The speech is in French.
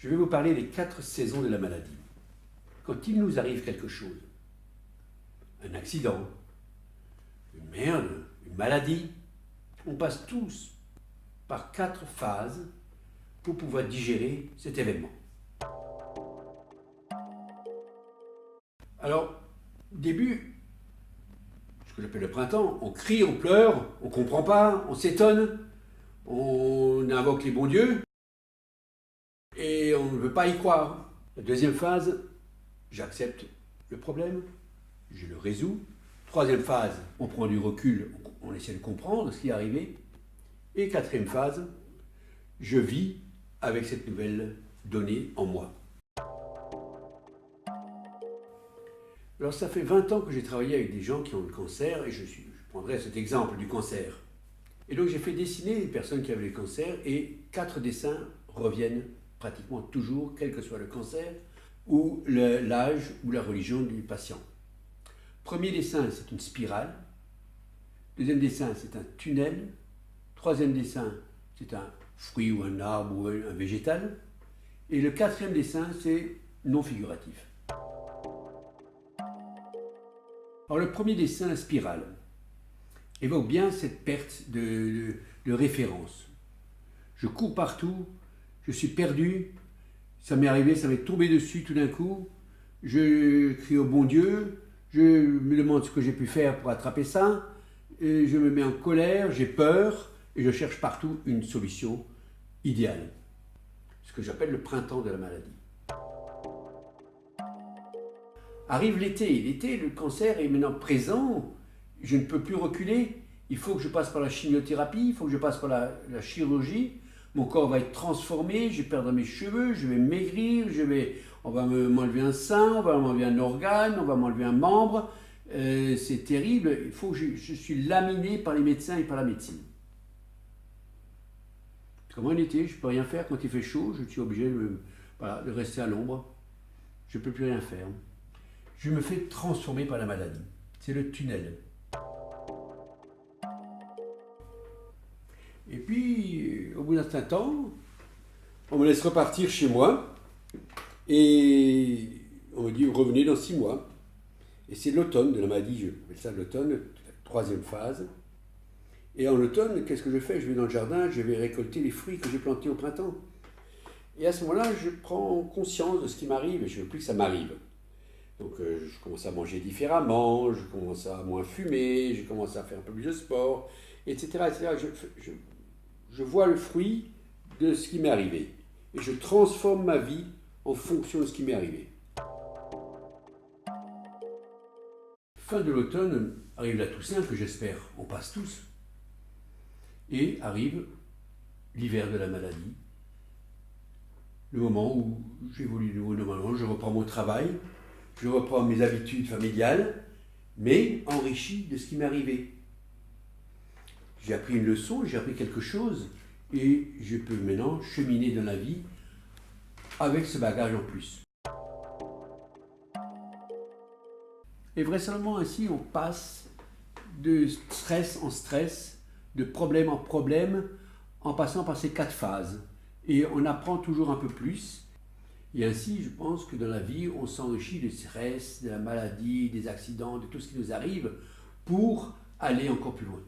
Je vais vous parler des 4 saisons de la maladie. Quand il nous arrive quelque chose, un accident, une merde, une maladie, on passe tous par 4 phases pour pouvoir digérer cet événement. Alors, au début, ce que j'appelle le printemps, on crie, on pleure, on ne comprend pas, on s'étonne, on invoque les bons dieux et on ne veut pas y croire. La deuxième phase, j'accepte le problème, je le résous. Troisième phase, on prend du recul, on essaie de comprendre ce qui est arrivé. Et quatrième phase, je vis avec cette nouvelle donnée en moi. Alors ça fait 20 ans que j'ai travaillé avec des gens qui ont le cancer, et je prendrai cet exemple du cancer. Et donc j'ai fait dessiner les personnes qui avaient le cancer, et 4 dessins reviennent pratiquement toujours, quel que soit le cancer, ou l'âge ou la religion du patient. Premier dessin, c'est une spirale. Deuxième dessin, c'est un tunnel. Troisième dessin, c'est un fruit ou un arbre ou un végétal. Et le quatrième dessin, c'est non figuratif. Alors le premier dessin, la spirale, évoque bien cette perte de référence. Je cours partout, je suis perdu, ça m'est arrivé, ça m'est tombé dessus tout d'un coup, je crie au bon Dieu, je me demande ce que j'ai pu faire pour attraper ça, et je me mets en colère, j'ai peur, et je cherche partout une solution idéale. Ce que j'appelle le printemps de la maladie. Arrive l'été. L'été, le cancer est maintenant présent. Je ne peux plus reculer. Il faut que je passe par la chimiothérapie, il faut que je passe par la chirurgie. Mon corps va être transformé, je vais perdre mes cheveux, je vais maigrir, on va m'enlever un sein, on va m'enlever un organe, on va m'enlever un membre. C'est terrible. Il faut que je suis laminé par les médecins et par la médecine. Comme en été, je ne peux rien faire. Quand il fait chaud, je suis obligé de rester à l'ombre. Je ne peux plus rien faire. Je me fais transformer par la maladie. C'est le tunnel. Et puis, au bout d'un certain temps, on me laisse repartir chez moi et on me dit revenez dans 6 mois. Et c'est l'automne de la maladie, je appelle ça l'automne, la troisième phase. Et en automne, qu'est-ce que je fais? Je vais dans le jardin, je vais récolter les fruits que j'ai plantés au printemps. Et à ce moment-là, je prends conscience de ce qui m'arrive et je ne veux plus que ça m'arrive. Donc je commence à manger différemment, je commence à moins fumer, je commence à faire un peu plus de sport, etc. etc. Je vois le fruit de ce qui m'est arrivé. Et je transforme ma vie en fonction de ce qui m'est arrivé. Fin de l'automne, arrive la Toussaint, que j'espère on passe tous. Et arrive l'hiver de la maladie. Le moment où j'évolue de nouveau normalement, je reprends mon travail, je reprends mes habitudes familiales, mais enrichi de ce qui m'est arrivé. J'ai appris une leçon, j'ai appris quelque chose, et je peux maintenant cheminer dans la vie avec ce bagage en plus. Et vraisemblablement ainsi, on passe de stress en stress, de problème en problème, en passant par ces 4 phases. Et on apprend toujours un peu plus. Et ainsi, je pense que dans la vie, on s'enrichit du stress, de la maladie, des accidents, de tout ce qui nous arrive, pour aller encore plus loin.